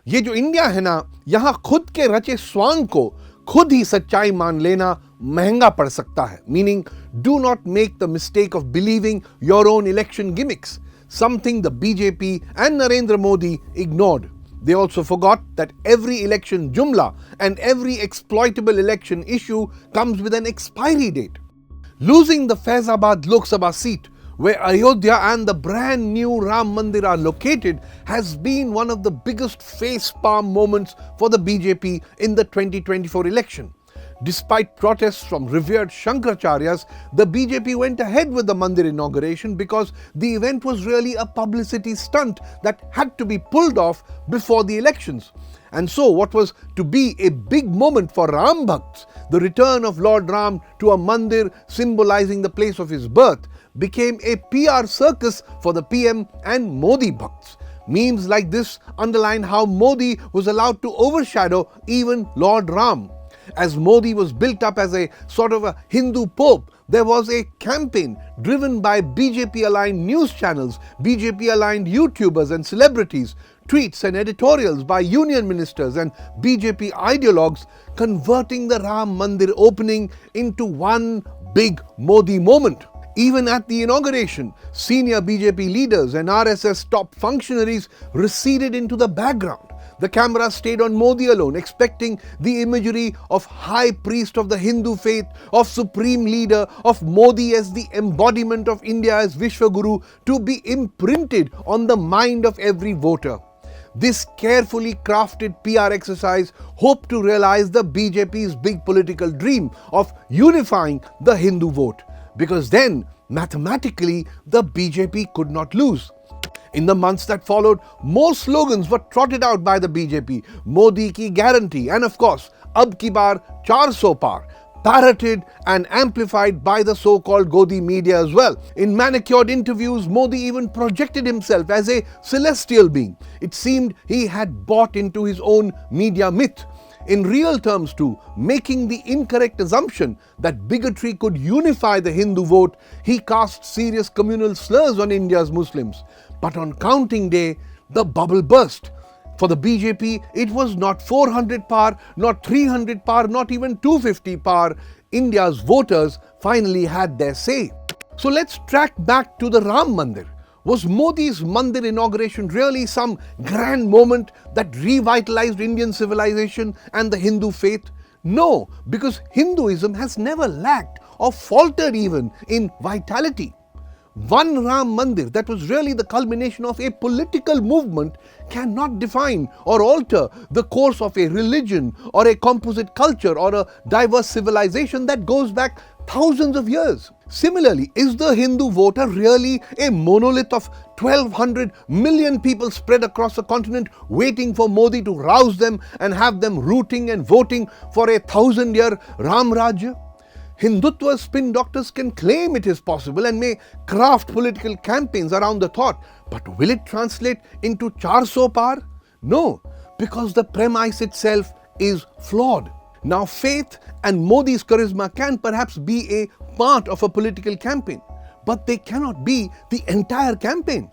ये जो इंडिया है ना, यहाँ खुद के रचे स्वांग को खुद ही सच्चाई मान लेना महंगा पड़ सकता है. Meaning, do not make the mistake of believing your own election gimmicks, something the BJP and Narendra Modi ignored. They also forgot that every election jumla and every exploitable election issue comes with an expiry date. Losing the Faizabad Lok Sabha seat, where Ayodhya and the brand new Ram Mandir are located, has been one of the biggest face-palm moments for the BJP in the 2024 election. Despite protests from revered Shankaracharyas, the BJP went ahead with the Mandir inauguration because the event was really a publicity stunt that had to be pulled off before the elections. And so what was to be a big moment for Ram Bhakts, the return of Lord Ram to a Mandir symbolizing the place of his birth, became a PR circus for the PM and Modi Bhakts. Memes like this underline how Modi was allowed to overshadow even Lord Ram. As Modi was built up as a sort of a Hindu pope, there was a campaign driven by BJP-aligned news channels, BJP-aligned YouTubers and celebrities, tweets and editorials by union ministers and BJP ideologues, converting the Ram Mandir opening into one big Modi moment. Even at the inauguration, senior BJP leaders and RSS top functionaries receded into the background. The camera stayed on Modi alone, expecting the imagery of high priest of the Hindu faith, of supreme leader, of Modi as the embodiment of India as Vishwaguru to be imprinted on the mind of every voter. This carefully crafted PR exercise hoped to realize the BJP's big political dream of unifying the Hindu vote, because then, mathematically, the BJP could not lose. In the months that followed, more slogans were trotted out by the BJP, Modi ki guarantee, and of course, Ab ki baar 400 Paar, parroted and amplified by the so-called Godi media as well. In manicured interviews, Modi even projected himself as a celestial being. It seemed he had bought into his own media myth. In real terms too, making the incorrect assumption that bigotry could unify the Hindu vote, he cast serious communal slurs on India's Muslims. But on counting day, the bubble burst. For the BJP, it was not 400 Paar, not 300 Paar, not even 250 Paar. India's voters finally had their say. So let's track back to the Ram Mandir. Was Modi's Mandir inauguration really some grand moment that revitalized Indian civilization and the Hindu faith? No, because Hinduism has never lacked or faltered even in vitality. One Ram Mandir that was really the culmination of a political movement cannot define or alter the course of a religion or a composite culture or a diverse civilization that goes back thousands of years. Similarly, is the Hindu voter really a monolith of 1,200 million people spread across the continent waiting for Modi to rouse them and have them rooting and voting for a 1,000-year Ram Rajya? Hindutva spin doctors can claim it is possible and may craft political campaigns around the thought, but will it translate into 400 Paar? No, because the premise itself is flawed. Now, faith and Modi's charisma can perhaps be a part of a political campaign, but they cannot be the entire campaign.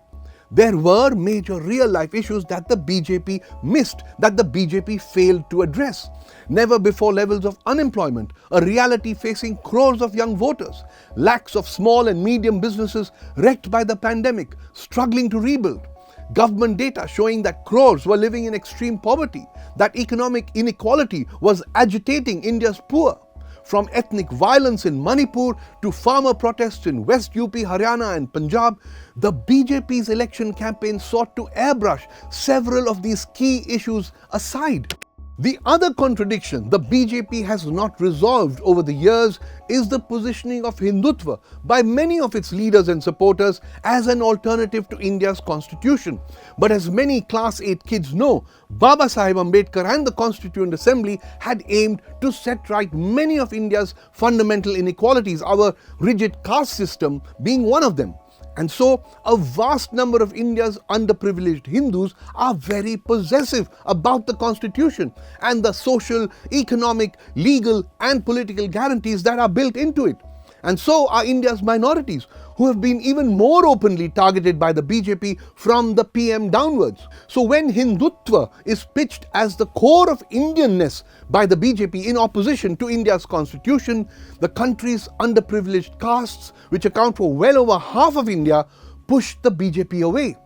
There were major real-life issues that the BJP missed, that the BJP failed to address. Never before levels of unemployment, a reality facing crores of young voters, lacks of small and medium businesses wrecked by the pandemic, struggling to rebuild. Government data showing that crores were living in extreme poverty, that economic inequality was agitating India's poor. From ethnic violence in Manipur to farmer protests in West UP, Haryana and Punjab, the BJP's election campaign sought to airbrush several of these key issues aside. The other contradiction the BJP has not resolved over the years is the positioning of Hindutva by many of its leaders and supporters as an alternative to India's constitution. But as many Class 8 kids know, Baba Saheb Ambedkar and the Constituent Assembly had aimed to set right many of India's fundamental inequalities, our rigid caste system being one of them. And so, a vast number of India's underprivileged Hindus are very possessive about the constitution and the social, economic, legal and political guarantees that are built into it. And so are India's minorities, who have been even more openly targeted by the BJP from the PM downwards. So when Hindutva is pitched as the core of Indianness by the BJP in opposition to India's constitution, the country's underprivileged castes, which account for well over half of India, push the BJP away.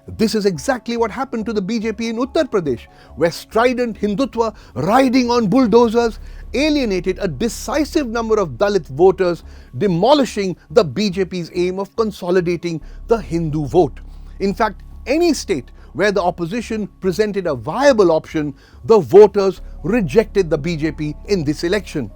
This is exactly what happened to the BJP in Uttar Pradesh, where strident Hindutva riding on bulldozers alienated a decisive number of Dalit voters, demolishing the BJP's aim of consolidating the Hindu vote. In fact, any state where the opposition presented a viable option, the voters rejected the BJP in this election.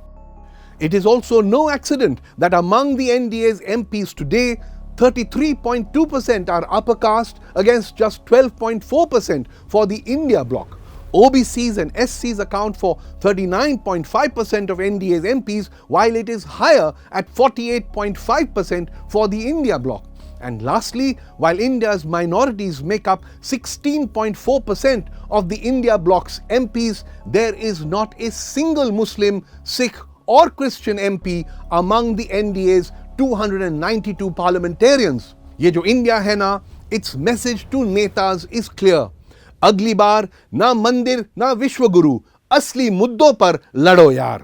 It is also no accident that among the NDA's MPs today, 33.2% are upper caste against just 12.4% for the India bloc. OBCs and SCs account for 39.5% of NDA's MPs, while it is higher at 48.5% for the India bloc. And lastly, while India's minorities make up 16.4% of the India bloc's MPs, there is not a single Muslim, Sikh or Christian MP among the NDA's 292 parliamentarians. ये जो India है ना, its message to नेताज is clear. अगली बार ना मंदिर ना विश्व गुरु, असली मुद्दों पर लड़ो यार.